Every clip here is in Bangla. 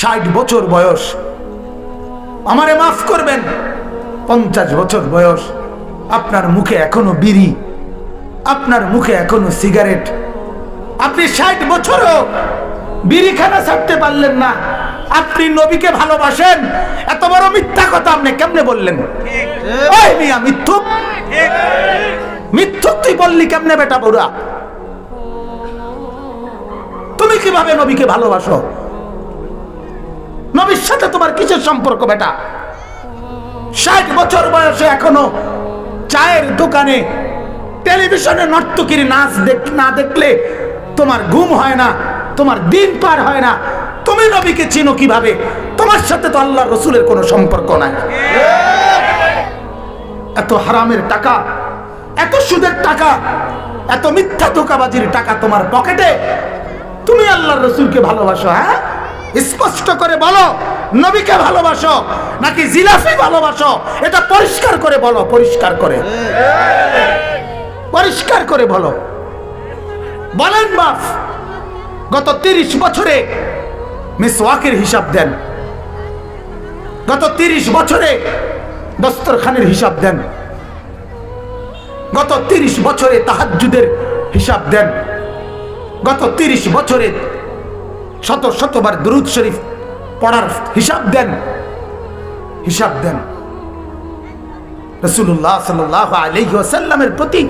60 বছর বয়স, আমারে মাফ করবেন, 50 বছর বয়স, আপনার মুখে এখনো বিড়ি, আপনার মুখে এখনো সিগারেট, আপনি 60 বছরও বিড়ি খানা ছাড়তে পারলেন না, আপনি নবীকে ভালোবাসেন, এত বড় মিথ্যা কথা আপনি কেমনে বললেন? ওই মিয়া মিথ্যুক, মিথ্যুক তুই বললি কেমনে বেটা বুড়া? তুমি কিভাবে নবীকে ভালোবাসো? নবীর সাথে তোমার কিসের সম্পর্ক বেটা? 60 বছর বয়সে এখনো চায়ের দোকানে টেলিভিশনে নর্তকীর নাচ না দেখলে তোমার ঘুম হয় না, তোমার দিন পার হয় না। তুমি নবীকে চিনো কিভাবে? তোমার সাথে তো আল্লাহ রসুলের কোনো সম্পর্ক নাই। এত হারামের টাকা, এত সুদের টাকা, এত মিথ্যা ধোঁকাবাজির টাকা তোমার পকেটে, তুমি আল্লাহ রসুলকে ভালোবাসো? হ্যাঁ, স্পষ্ট করে বলো, নবীকে ভালোবাসো নাকি জিলাফি ভালোবাসো? এটা পরিষ্কার করে বলো, পরিষ্কার করে, পরিষ্কার করে বলো। বলেন বাপ, গত 30 বছরে মিসওয়াকের হিসাব দেন, গত 30 বছরে দস্তরখানের হিসাব দেন, গত 30 বছরে তাহাজ্জুদের হিসাব দেন, গত 30 বছরে শত শতবার দুরূদ শরীফ পড়ার হিসাব দেন, হিসাব দেন। রাসূলুল্লাহ সাল্লাল্লাহু আলাইহি ওয়াসাল্লামের প্রতি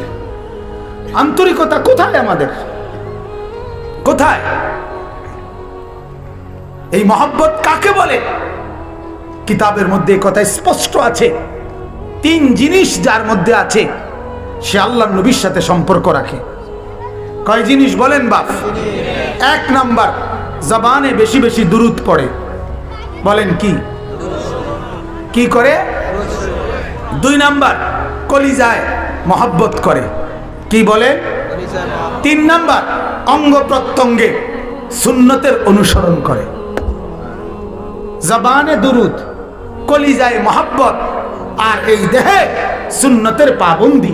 আন্তরিকতা কোথায় আমাদের? কোথায়? এই মহব্বত কাকে বলে? কিতাবের মধ্যে কথা স্পষ্ট আছে, 3 জিনিস যার মধ্যে আছে সে আল্লাহর নবীর সাথে সম্পর্ক রাখে। কয় জিনিস বলেন বাপ? 1 নাম্বার, জবানে বেশি বেশি দুরূদ পড়ে। বলেন কি কি করে? 2 নাম্বার, কলিজায় মহব্বত করে। কি বলে? 3 নাম্বার, অঙ্গ প্রত্যঙ্গে সুন্নতের অনুসরণ করে। জবানে দুরূদ, কলিজায় মহব্বত, আর এই দেহে সুন্নতের পাবন্দি।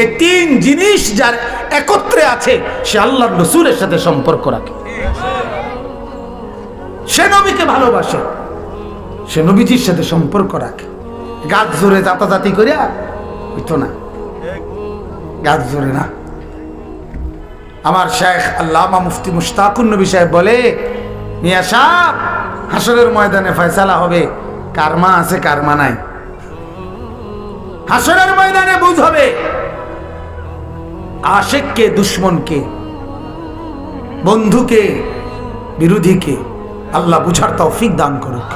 এই 3 জিনিস যার একত্রে আছে সে আল্লাহর রাসূলের সাথে সম্পর্ক রাখে, সে নবীকে ভালোবাসে, সে নবীজির সাথে সম্পর্ক রাখে। গাছ জোরে জাতাজাতি করিয়া হইতো না, গাছ জোরে না। আমার শেখ আল্লামা মুফতি মুশতাকুন নবী সাহেব বলে, মিয়া সাহেব, হাসরের ময়দানে ফয়সালা হবে কার মা আছে কার মা নাই। হাসরের ময়দানে বুঝ হবে আশিক কে, দুশ্মন কে, বন্ধুকে, বিরোধীকে। আল্লাহ বুঝার তৌফিক দান করুক।